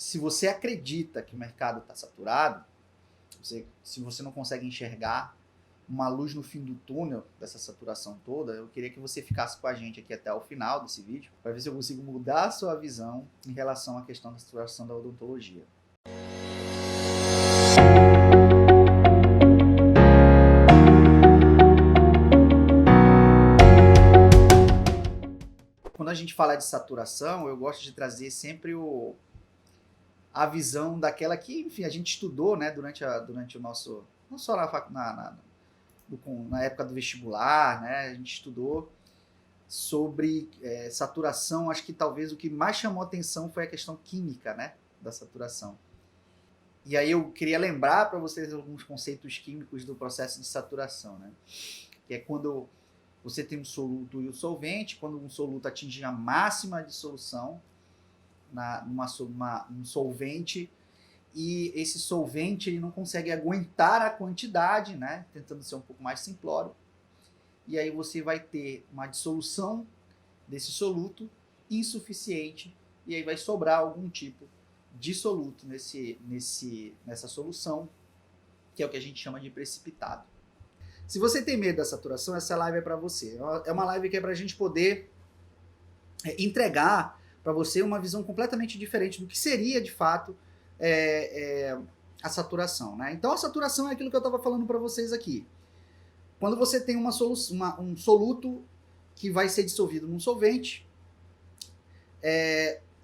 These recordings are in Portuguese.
se você acredita que o mercado está saturado, se você não consegue enxergar uma luz no fim do túnel dessa saturação toda, eu queria que você ficasse com a gente aqui até o final desse vídeo, para ver se eu consigo mudar a sua visão em relação à questão da saturação da odontologia. Quando a gente fala de saturação, eu gosto de trazer sempre a visão daquela que, enfim, a gente estudou, né, durante o nosso, não só na época do vestibular, né, a gente estudou sobre saturação. Acho que talvez o que mais chamou atenção foi a questão química, né, da saturação. E aí eu queria lembrar para vocês alguns conceitos químicos do processo de saturação, né, que é quando você tem um soluto e o solvente, quando um soluto atinge a máxima dissolução num solvente, e esse solvente ele não consegue aguentar a quantidade, né, tentando ser um pouco mais simplório, e aí você vai ter uma dissolução desse soluto insuficiente, e aí vai sobrar algum tipo de soluto nessa solução, que é o que a gente chama de precipitado. Se você tem medo da saturação, essa live é para você. É uma live que é para a gente poder entregar para você uma visão completamente diferente do que seria, de fato, a saturação, né? Então, a saturação é aquilo que eu estava falando para vocês aqui. Quando você tem um soluto que vai ser dissolvido num solvente,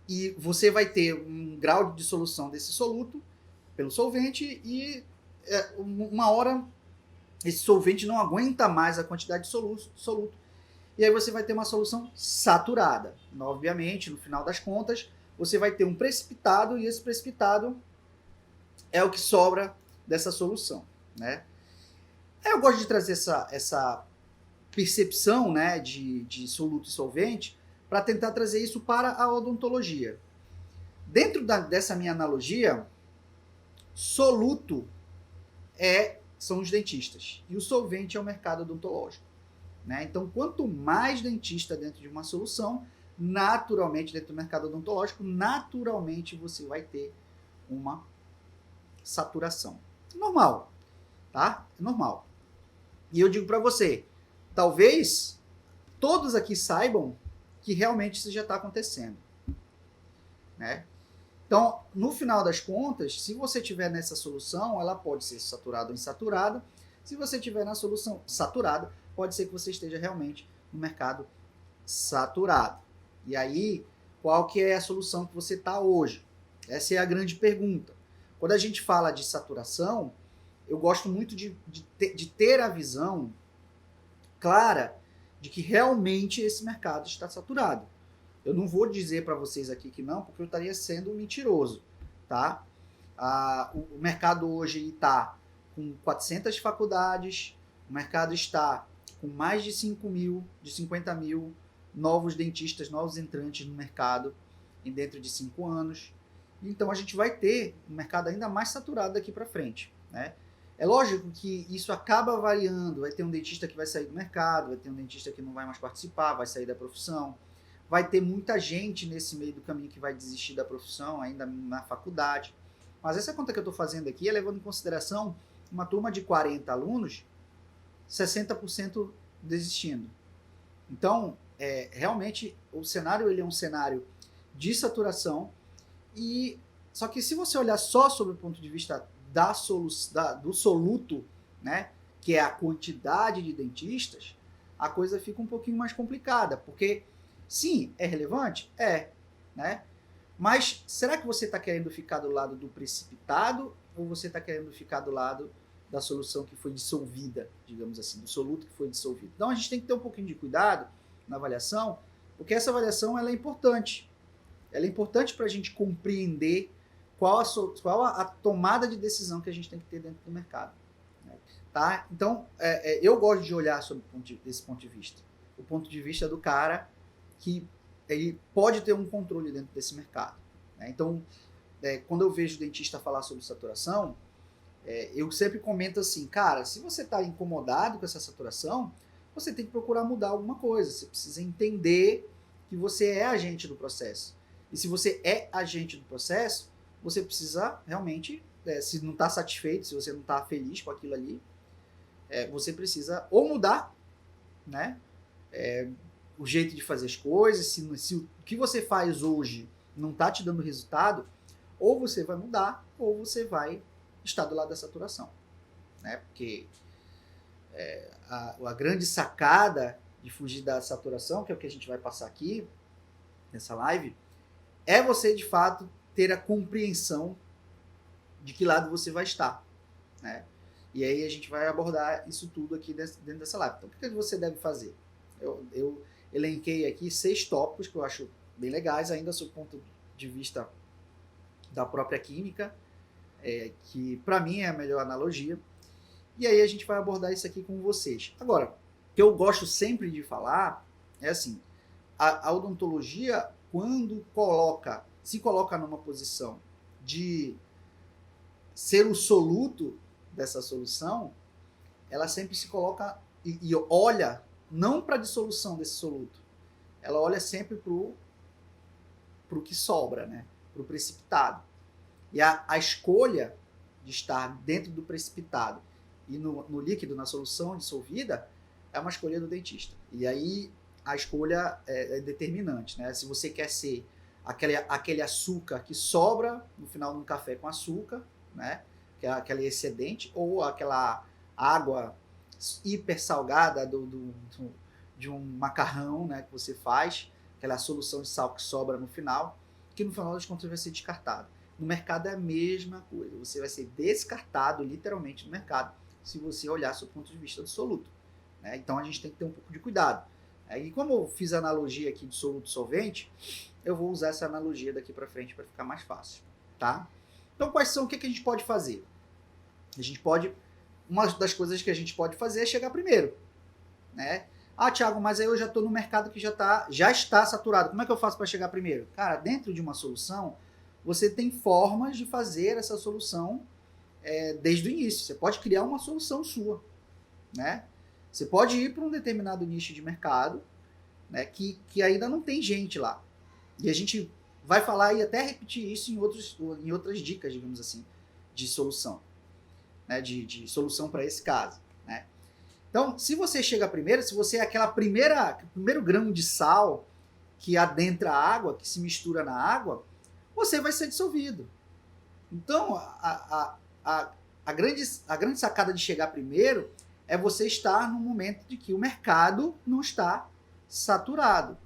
e você vai ter um grau de dissolução desse soluto pelo solvente, e uma hora esse solvente não aguenta mais a quantidade de soluto, e aí você vai ter uma solução saturada. Obviamente, no final das contas, você vai ter um precipitado, e esse precipitado é o que sobra dessa solução, né? Eu gosto de trazer essa percepção, né, de soluto e solvente para tentar trazer isso para a odontologia. Dentro dessa minha analogia, soluto são os dentistas e o solvente é o mercado odontológico, né? Então, quanto mais dentista dentro de uma solução, naturalmente, dentro do mercado odontológico, naturalmente você vai ter uma saturação. Normal, tá? É normal. E eu digo para você, talvez todos aqui saibam que realmente isso já está acontecendo, né? Então, no final das contas, se você tiver nessa solução, ela pode ser saturada ou insaturada. Se você tiver na solução saturada, pode ser que você esteja realmente no mercado saturado. E aí, qual que é a solução que você está hoje? Essa é a grande pergunta. Quando a gente fala de saturação, eu gosto muito de ter a visão clara de que realmente esse mercado está saturado. Eu não vou dizer para vocês aqui que não, porque eu estaria sendo mentiroso, tá? O mercado hoje está com 400 faculdades, o mercado está com mais de 50 mil novos dentistas, novos entrantes no mercado dentro de 5 anos. Então a gente vai ter um mercado ainda mais saturado daqui para frente, né? É lógico que isso acaba variando, vai ter um dentista que vai sair do mercado, vai ter um dentista que não vai mais participar, vai sair da profissão. Vai ter muita gente nesse meio do caminho que vai desistir da profissão, ainda na faculdade. Mas essa conta que eu estou fazendo aqui é levando em consideração uma turma de 40 alunos, 60% desistindo. Então, realmente, o cenário ele é um cenário de saturação. Só que se você olhar só sobre o ponto de vista do soluto, né, que é a quantidade de dentistas, a coisa fica um pouquinho mais complicada, porque sim, é relevante? Né? Mas será que você está querendo ficar do lado do precipitado ou você está querendo ficar do lado da solução que foi dissolvida, digamos assim, do soluto que foi dissolvido? Então a gente tem que ter um pouquinho de cuidado na avaliação, porque essa avaliação ela é importante. Ela é importante para a gente compreender qual a tomada de decisão que a gente tem que ter dentro do mercado. Né? Tá? Então, eu gosto de olhar desse ponto de vista. O ponto de vista do cara que ele pode ter um controle dentro desse mercado, né? Então, quando eu vejo o dentista falar sobre saturação, eu sempre comento assim, cara, se você está incomodado com essa saturação, você tem que procurar mudar alguma coisa, você precisa entender que você é agente do processo. E se você é agente do processo, você precisa realmente, se não está satisfeito, se você não está feliz com aquilo ali, você precisa ou mudar, né? O jeito de fazer as coisas, se o que você faz hoje não está te dando resultado, ou você vai mudar, ou você vai estar do lado da saturação, né? Porque a grande sacada de fugir da saturação, que é o que a gente vai passar aqui nessa live, é você de fato ter a compreensão de que lado você vai estar, né? E aí a gente vai abordar isso tudo aqui dentro dessa live. Então, o que você deve fazer? Eu elenquei aqui 6 tópicos que eu acho bem legais, ainda sob o ponto de vista da própria química, que para mim é a melhor analogia. E aí a gente vai abordar isso aqui com vocês. Agora, o que eu gosto sempre de falar é assim, a odontologia, quando se coloca numa posição de ser o soluto dessa solução, ela sempre se coloca e olha não para a dissolução desse soluto, ela olha sempre para o que sobra, né? Para o precipitado. E a escolha de estar dentro do precipitado e no líquido, na solução dissolvida, é uma escolha do dentista. E aí a escolha é determinante, né? Se você quer ser aquele açúcar que sobra no final de um café com açúcar, né? Que é aquele excedente, ou aquela água hiper salgada de um macarrão, né? Que você faz, aquela solução de sal que sobra no final, que no final das contas vai ser descartado. No mercado é a mesma coisa, você vai ser descartado literalmente no mercado, se você olhar do ponto de vista do soluto, né? Então a gente tem que ter um pouco de cuidado. E como eu fiz a analogia aqui de soluto solvente, eu vou usar essa analogia daqui para frente para ficar mais fácil, tá? Então o que a gente pode fazer? Uma das coisas que a gente pode fazer é chegar primeiro, né? Ah, Thiago, mas aí eu já estou no mercado que já está saturado. Como é que eu faço para chegar primeiro? Cara, dentro de uma solução, você tem formas de fazer essa solução desde o início. Você pode criar uma solução sua, né? Você pode ir para um determinado nicho de mercado, né, que ainda não tem gente lá. E a gente vai falar e até repetir isso em outras dicas, digamos assim, de solução, né, de solução para esse caso, né? Então, se você chega primeiro, se você é primeiro grão de sal que adentra a água, que se mistura na água, você vai ser dissolvido. Então, a grande sacada de chegar primeiro é você estar no momento de que o mercado não está saturado.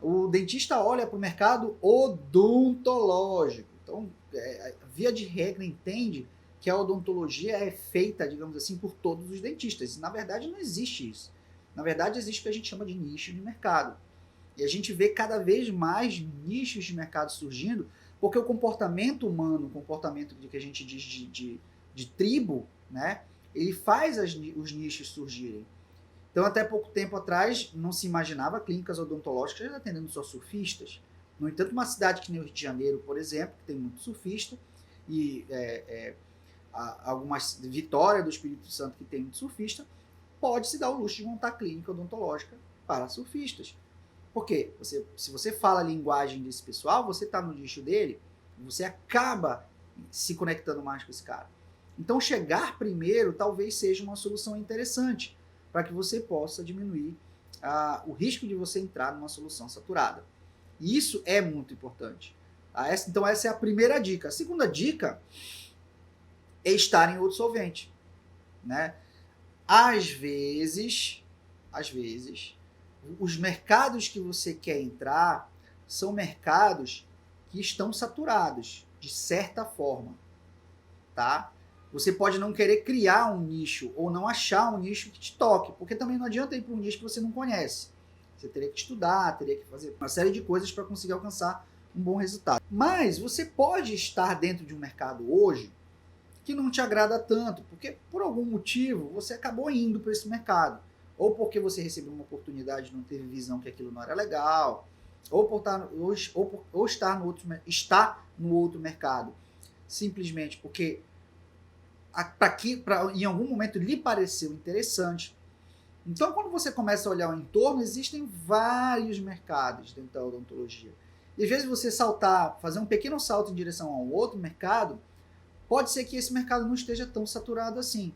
O dentista olha para o mercado odontológico. Então, via de regra, entende que a odontologia é feita, digamos assim, por todos os dentistas. E, na verdade, não existe isso. Na verdade, existe o que a gente chama de nicho de mercado. E a gente vê cada vez mais nichos de mercado surgindo, porque o comportamento humano, o comportamento que a gente diz de tribo, né, ele faz os nichos surgirem. Então, até pouco tempo atrás, não se imaginava clínicas odontológicas atendendo só surfistas. No entanto, uma cidade que nem o Rio de Janeiro, por exemplo, que tem muito surfista, e algumas Vitória do Espírito Santo que tem muito surfista, pode se dar o luxo de montar clínica odontológica para surfistas. Por quê? Se você fala a linguagem desse pessoal, você está no nicho dele, você acaba se conectando mais com esse cara. Então, chegar primeiro talvez seja uma solução interessante para que você possa diminuir o risco de você entrar numa solução saturada. E isso é muito importante. Então, essa é a primeira dica. A segunda dica é estar em outro solvente, né? Às vezes, os mercados que você quer entrar são mercados que estão saturados, de certa forma, tá? Você pode não querer criar um nicho ou não achar um nicho que te toque, porque também não adianta ir para um nicho que você não conhece. Você teria que estudar, teria que fazer uma série de coisas para conseguir alcançar um bom resultado. Mas você pode estar dentro de um mercado hoje que não te agrada tanto, porque por algum motivo você acabou indo para esse mercado. Ou porque você recebeu uma oportunidade e não teve visão que aquilo não era legal, ou estar no outro mercado simplesmente porque em algum momento lhe pareceu interessante. Então, quando você começa a olhar o entorno, existem vários mercados dentro da odontologia. E às vezes você saltar, fazer um pequeno salto em direção a um outro mercado, pode ser que esse mercado não esteja tão saturado assim.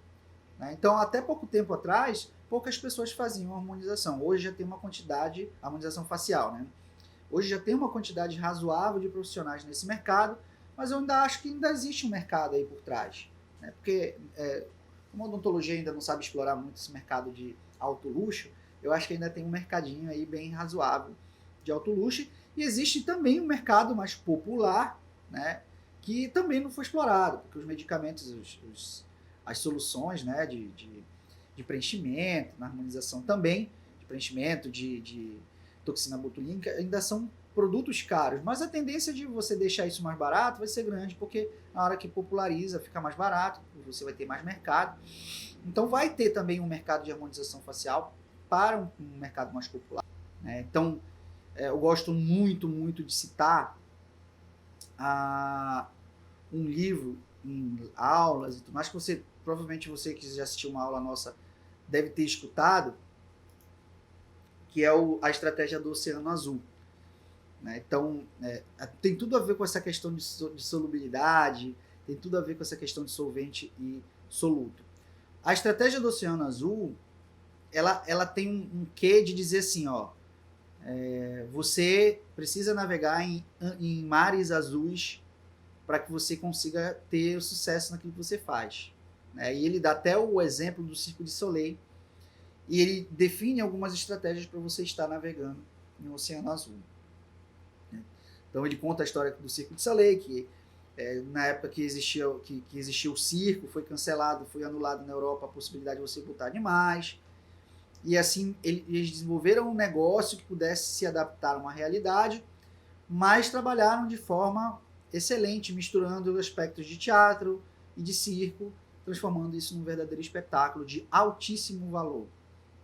Né? Então, até pouco tempo atrás, poucas pessoas faziam harmonização. Hoje já tem uma quantidade, harmonização facial, né? Hoje já tem uma quantidade razoável de profissionais nesse mercado, mas eu ainda acho que ainda existe um mercado aí por trás. Né? Porque como a odontologia ainda não sabe explorar muito esse mercado de alto luxo, eu acho que ainda tem um mercadinho aí bem razoável de alto luxo. E existe também um mercado mais popular, né, que também não foi explorado, porque os medicamentos, as soluções, né, de preenchimento, na harmonização também, de preenchimento, de toxina botulínica, ainda são produtos caros, mas a tendência de você deixar isso mais barato vai ser grande, porque na hora que populariza fica mais barato, você vai ter mais mercado. Então vai ter também um mercado de harmonização facial para um mercado mais popular. Né? Então eu gosto muito, muito de citar um livro em aulas e tudo mais, que provavelmente você que já assistiu uma aula nossa deve ter escutado, que é a estratégia do Oceano Azul. Né? Então, tem tudo a ver com essa questão de solubilidade, tem tudo a ver com essa questão de solvente e soluto. A estratégia do Oceano Azul, ela tem um quê de dizer assim, ó, você precisa navegar em mares azuis para que você consiga ter sucesso naquilo que você faz. Né? E ele dá até o exemplo do Cirque du Soleil, e ele define algumas estratégias para você estar navegando no Oceano Azul. Então ele conta a história do Cirque du Soleil, que na época que existia o circo, foi cancelado, foi anulado na Europa a possibilidade de você botar animais. E assim eles desenvolveram um negócio que pudesse se adaptar a uma realidade, mas trabalharam de forma excelente, misturando aspectos de teatro e de circo, transformando isso num verdadeiro espetáculo de altíssimo valor.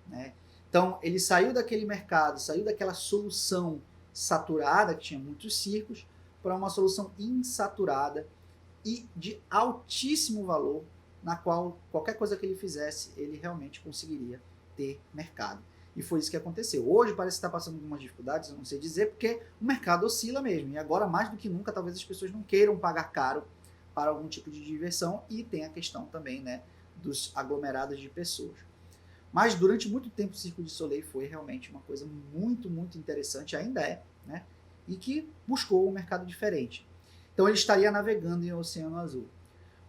Né? Então ele saiu daquele mercado, saiu daquela solução saturada, que tinha muitos circos, para uma solução insaturada e de altíssimo valor, na qual qualquer coisa que ele fizesse, ele realmente conseguiria ter mercado. E foi isso que aconteceu. Hoje parece estar passando algumas dificuldades, eu não sei dizer, porque o mercado oscila mesmo. E agora, mais do que nunca, talvez as pessoas não queiram pagar caro para algum tipo de diversão. E tem a questão também, né, dos aglomerados de pessoas. Mas durante muito tempo o Cirque du Soleil foi realmente uma coisa muito, muito interessante, ainda é, né? E que buscou um mercado diferente. Então ele estaria navegando em Oceano Azul.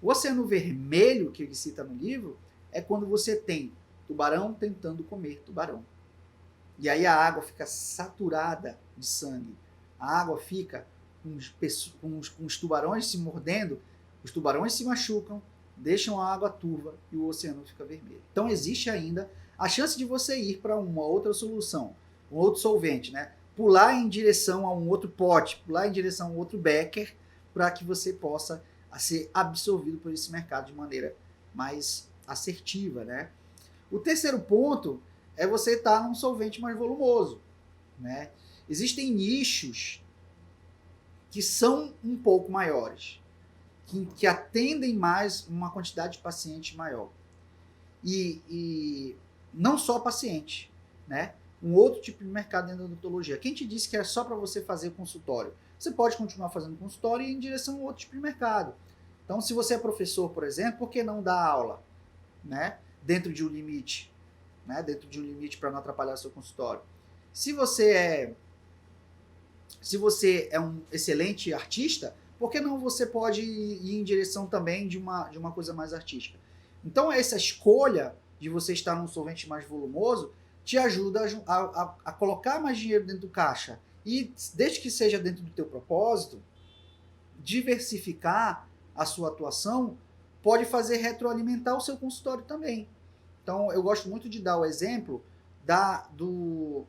O Oceano Vermelho, que ele cita no livro, é quando você tem tubarão tentando comer tubarão. E aí a água fica saturada de sangue. A água fica com os tubarões se mordendo, os tubarões se machucam, deixam a água turva e o oceano fica vermelho. Então existe ainda a chance de você ir para uma outra solução, um outro solvente, né? Pular em direção a um outro pote, pular em direção a um outro becker, para que você possa ser absorvido por esse mercado de maneira mais assertiva, né? O terceiro ponto é você estar num solvente mais volumoso, né? Existem nichos que são um pouco maiores, que atendem mais uma quantidade de paciente maior. E não só paciente, né? Um outro tipo de mercado dentro da odontologia. Quem te disse que é só para você fazer consultório? Você pode continuar fazendo consultório e ir em direção a outro tipo de mercado. Então, se você é professor, por exemplo, por que não dar aula, né? Dentro de um limite, né? Dentro de um limite para não atrapalhar o seu consultório. Se você é um excelente artista, por que não você pode ir em direção também de uma coisa mais artística? Então, essa escolha de você estar num solvente mais volumoso te ajuda a colocar mais dinheiro dentro do caixa. E, desde que seja dentro do teu propósito, diversificar a sua atuação pode fazer retroalimentar o seu consultório também. Então, eu gosto muito de dar o exemplo do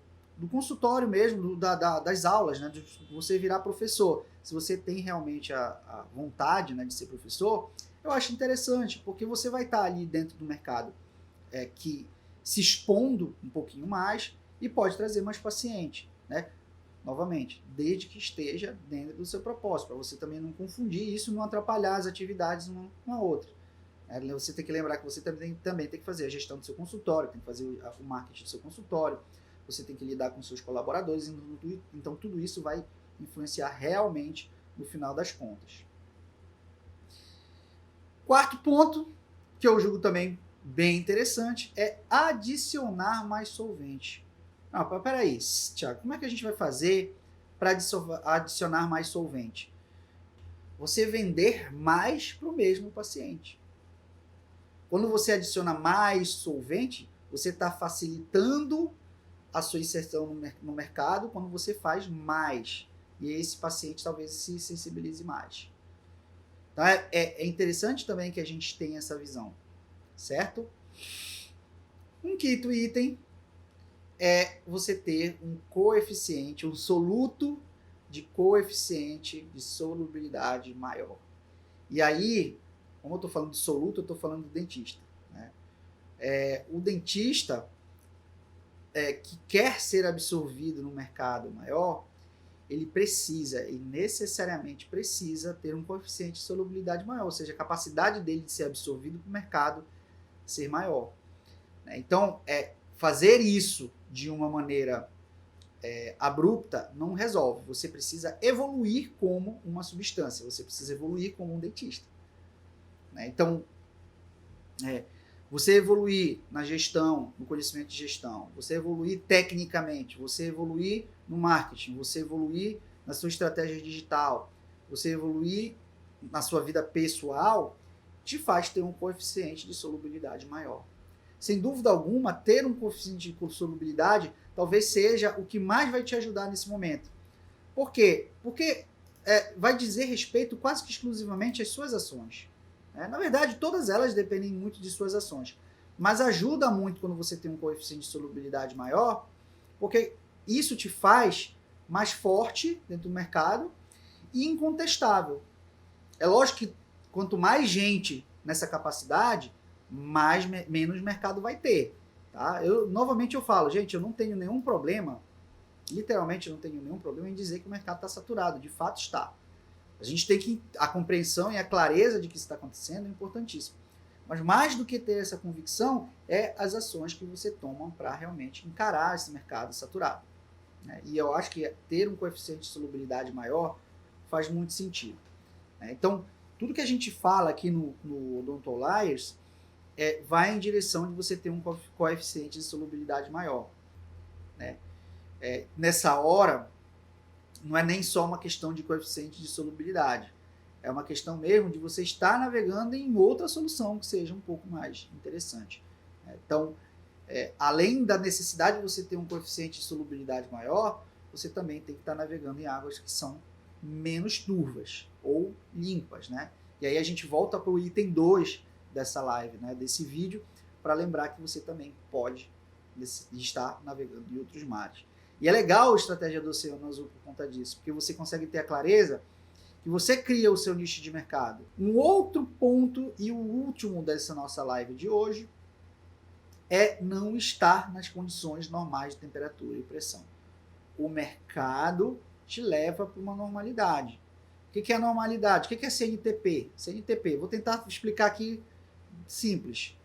consultório mesmo, das aulas, né, de você virar professor. Se você tem realmente a vontade, né, de ser professor, eu acho interessante, porque você vai estar ali dentro do mercado que se expondo um pouquinho mais e pode trazer mais paciente, né? Novamente, desde que esteja dentro do seu propósito, para você também não confundir isso, não atrapalhar as atividades uma com a outra. Você tem que lembrar que você também tem que fazer a gestão do seu consultório, tem que fazer o marketing do seu consultório, você tem que lidar com seus colaboradores, então tudo isso vai influenciar realmente no final das contas. Quarto ponto, que eu julgo também bem interessante, é adicionar mais solvente. Não, peraí, Thiago, como é que a gente vai fazer para adicionar mais solvente? Você vender mais para o mesmo paciente. Quando você adiciona mais solvente, você está facilitando a sua inserção no mercado quando você faz mais. E esse paciente talvez se sensibilize mais. Então é interessante também que a gente tenha essa visão, certo? Um quinto item é você ter um coeficiente, um soluto de coeficiente de solubilidade maior. E aí, como eu estou falando de soluto, eu estou falando do dentista. Né? O dentista que quer ser absorvido no mercado maior, ele precisa, e necessariamente precisa, ter um coeficiente de solubilidade maior, ou seja, a capacidade dele de ser absorvido para o mercado ser maior. Então, fazer isso de uma maneira abrupta não resolve. Você precisa evoluir como uma substância, você precisa evoluir como um dentista. Então, você evoluir na gestão, no conhecimento de gestão, você evoluir tecnicamente, você evoluir no marketing, você evoluir na sua estratégia digital, você evoluir na sua vida pessoal, te faz ter um coeficiente de solubilidade maior. Sem dúvida alguma, ter um coeficiente de solubilidade talvez seja o que mais vai te ajudar nesse momento. Por quê? Porque vai dizer respeito quase que exclusivamente às suas ações. Na verdade, todas elas dependem muito de suas ações. Mas ajuda muito quando você tem um coeficiente de solubilidade maior, porque isso te faz mais forte dentro do mercado e incontestável. É lógico que quanto mais gente nessa capacidade, menos mercado vai ter. Tá? Novamente eu falo, gente, eu não tenho nenhum problema, literalmente eu não tenho nenhum problema em dizer que o mercado está saturado, de fato está. A gente tem que, a compreensão e a clareza de que isso está acontecendo é importantíssimo. Mas mais do que ter essa convicção, é as ações que você toma para realmente encarar esse mercado saturado. E eu acho que ter um coeficiente de solubilidade maior faz muito sentido. Então, tudo que a gente fala aqui no Odontoliers vai em direção de você ter um coeficiente de solubilidade maior. Nessa hora, não é nem só uma questão de coeficiente de solubilidade. É uma questão mesmo de você estar navegando em outra solução que seja um pouco mais interessante. Então, além da necessidade de você ter um coeficiente de solubilidade maior, você também tem que estar navegando em águas que são menos turvas ou limpas. E aí a gente volta para o item 2 dessa live, desse vídeo, para lembrar que você também pode estar navegando em outros mares. E é legal a estratégia do Oceano Azul por conta disso, porque você consegue ter a clareza que você cria o seu nicho de mercado. Um outro ponto, e o último dessa nossa live de hoje, é não estar nas condições normais de temperatura e pressão. O mercado te leva para uma normalidade. O que é a normalidade? O que é CNTP? CNTP, vou tentar explicar aqui simples.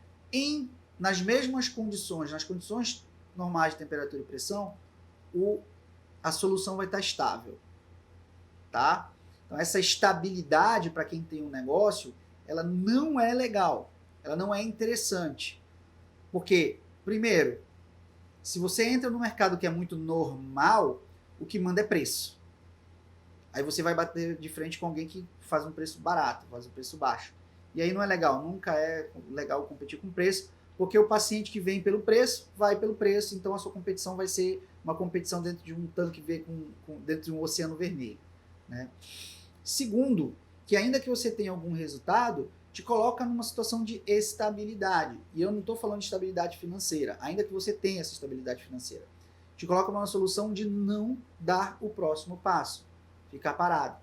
Nas mesmas condições, nas condições normais de temperatura e pressão, a solução vai estar estável, tá? Então essa estabilidade para quem tem um negócio, ela não é legal, ela não é interessante, porque primeiro, se você entra no mercado que é muito normal, o que manda é preço. Aí você vai bater de frente com alguém que faz um preço barato, faz um preço baixo, e aí não é legal, nunca é legal competir com preço, porque o paciente que vem pelo preço, vai pelo preço, então a sua competição vai ser uma competição dentro de um tanque dentro de um oceano vermelho. Segundo, que ainda que você tenha algum resultado, te coloca numa situação de estabilidade. E eu não estou falando de estabilidade financeira, ainda que você tenha essa estabilidade financeira. Te coloca numa solução de não dar o próximo passo, ficar parado.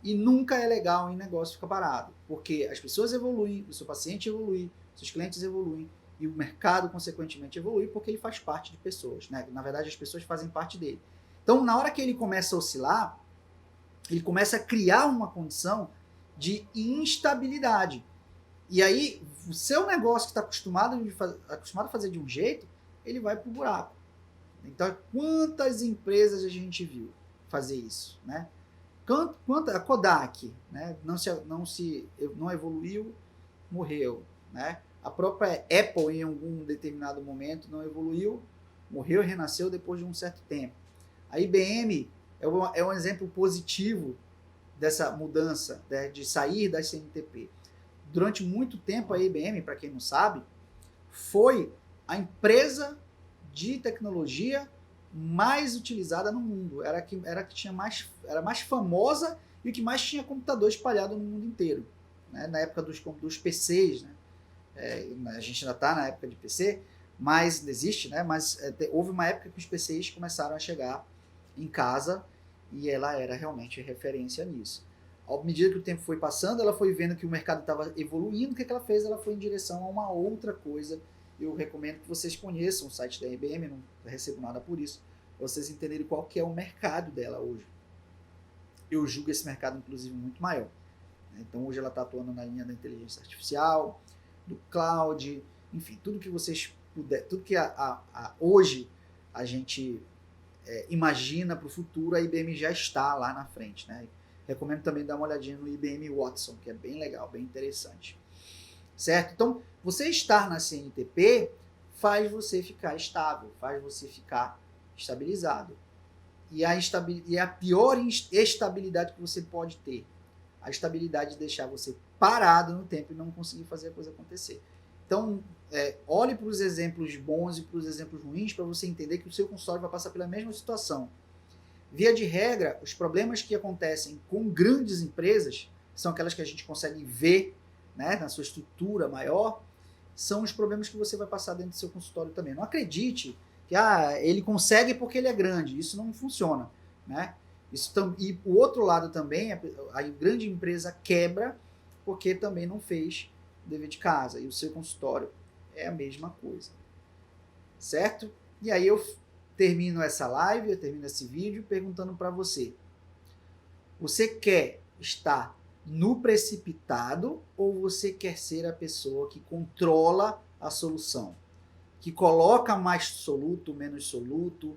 E nunca é legal em negócio ficar parado, porque as pessoas evoluem, o seu paciente evolui, seus clientes evoluem, e o mercado, consequentemente, evolui, porque ele faz parte de pessoas. Na verdade, as pessoas fazem parte dele. Então, na hora que ele começa a oscilar, ele começa a criar uma condição de instabilidade. E aí, o seu negócio que está acostumado a fazer de um jeito, ele vai para o buraco. Então, quantas empresas a gente viu fazer isso, né? Quanto a Kodak, né? Não evoluiu, morreu, né? A própria Apple, em algum determinado momento, não evoluiu, morreu e renasceu depois de um certo tempo. A IBM é um exemplo positivo dessa mudança, né, de sair da CNTP. Durante muito tempo, a IBM, para quem não sabe, foi a empresa de tecnologia mais utilizada no mundo. Era era mais famosa e que mais tinha computador espalhado no mundo inteiro, né? Na época dos PCs, né? A gente ainda está na época de PC, mas existe, né? Mas houve uma época que os PCs começaram a chegar em casa e ela era realmente referência nisso. À medida que o tempo foi passando, ela foi vendo que o mercado estava evoluindo. O que ela fez? Ela foi em direção a uma outra coisa. Eu recomendo que vocês conheçam o site da IBM, não recebo nada por isso, para vocês entenderem qual que é o mercado dela hoje. Eu julgo esse mercado, inclusive, muito maior. Então, hoje ela está atuando na linha da inteligência artificial, do cloud, enfim, tudo que vocês puderem, tudo que hoje a gente imagina para o futuro, a IBM já está lá na frente, né? Recomendo também dar uma olhadinha no IBM Watson, que é bem legal, bem interessante. Certo? Então, você estar na CNTP faz você ficar estável, faz você ficar estabilizado. E a pior estabilidade que você pode ter, a estabilidade de deixar você parado no tempo e não conseguir fazer a coisa acontecer. Então, olhe para os exemplos bons e para os exemplos ruins para você entender que o seu consultório vai passar pela mesma situação. Via de regra, os problemas que acontecem com grandes empresas são aquelas que a gente consegue ver, né, na sua estrutura maior, são os problemas que você vai passar dentro do seu consultório também. Não acredite que ele consegue porque ele é grande. Isso não funciona, né? E o outro lado também, a grande empresa quebra porque também não fez o dever de casa. E o seu consultório é a mesma coisa. Certo? E aí eu termino essa live, eu termino esse vídeo perguntando para você. Você quer estar no precipitado ou você quer ser a pessoa que controla a solução? Que coloca mais soluto, menos soluto,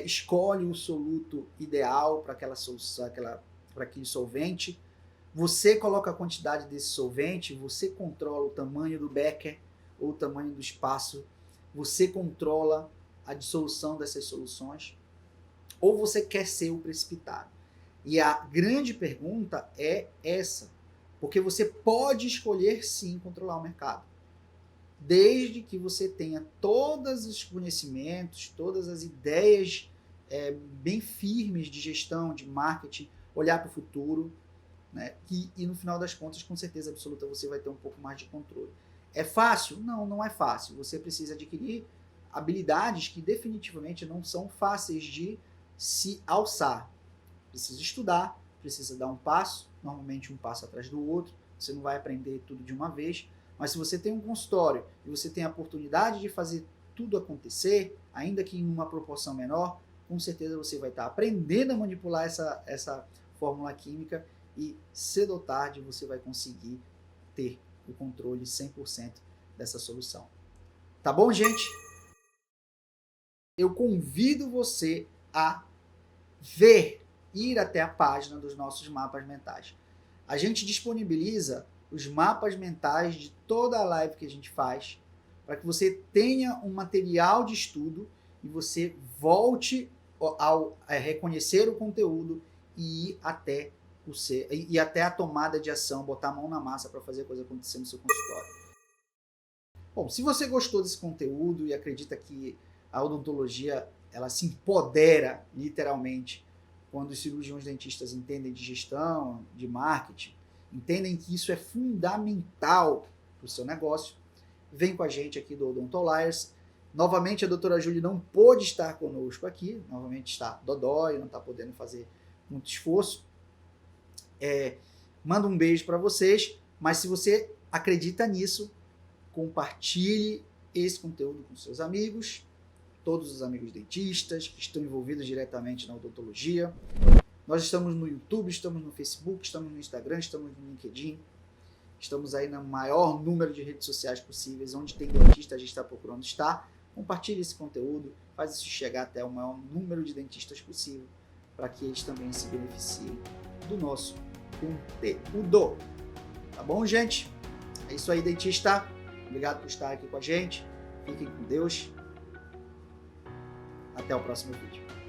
escolhe o soluto ideal para aquela solução, para aquele solvente. Você coloca a quantidade desse solvente, você controla o tamanho do becker ou o tamanho do espaço, você controla a dissolução dessas soluções, ou você quer ser o precipitado? E a grande pergunta é essa, porque você pode escolher sim controlar o mercado, desde que você tenha todos os conhecimentos, todas as ideias bem firmes de gestão, de marketing, olhar para o futuro, né? E no final das contas, com certeza absoluta, você vai ter um pouco mais de controle. É fácil? Não, não é fácil. Você precisa adquirir habilidades que definitivamente não são fáceis de se alçar. Precisa estudar, precisa dar um passo, normalmente um passo atrás do outro. Você não vai aprender tudo de uma vez, mas se você tem um consultório e você tem a oportunidade de fazer tudo acontecer, ainda que em uma proporção menor, com certeza você vai estar aprendendo a manipular essa fórmula química e cedo ou tarde você vai conseguir ter o controle 100% dessa solução. Tá bom, gente? Eu convido você a ir até a página dos nossos mapas mentais. A gente disponibiliza os mapas mentais de toda a live que a gente faz para que você tenha um material de estudo e você volte ao reconhecer o conteúdo e ir até a tomada de ação, botar a mão na massa para fazer a coisa acontecer no seu consultório. Bom, se você gostou desse conteúdo e acredita que a odontologia ela se empodera literalmente quando os cirurgiões dentistas entendem de gestão, de marketing, entendem que isso é fundamental para o seu negócio, vem com a gente aqui do Odontoliers. Novamente, a doutora Júlia não pôde estar conosco aqui, novamente está dodói, não está podendo fazer muito esforço. Manda um beijo para vocês, mas se você acredita nisso, compartilhe esse conteúdo com seus amigos, todos os amigos dentistas que estão envolvidos diretamente na odontologia. Nós estamos no YouTube, estamos no Facebook, estamos no Instagram, estamos no LinkedIn, estamos aí no maior número de redes sociais possíveis, onde tem dentista a gente está procurando estar. Compartilhe esse conteúdo, faz isso chegar até o maior número de dentistas possível, para que eles também se beneficiem do nosso conteúdo. Tá bom, gente? É isso aí, dentista. Obrigado por estar aqui com a gente. Fiquem com Deus. Até o próximo vídeo.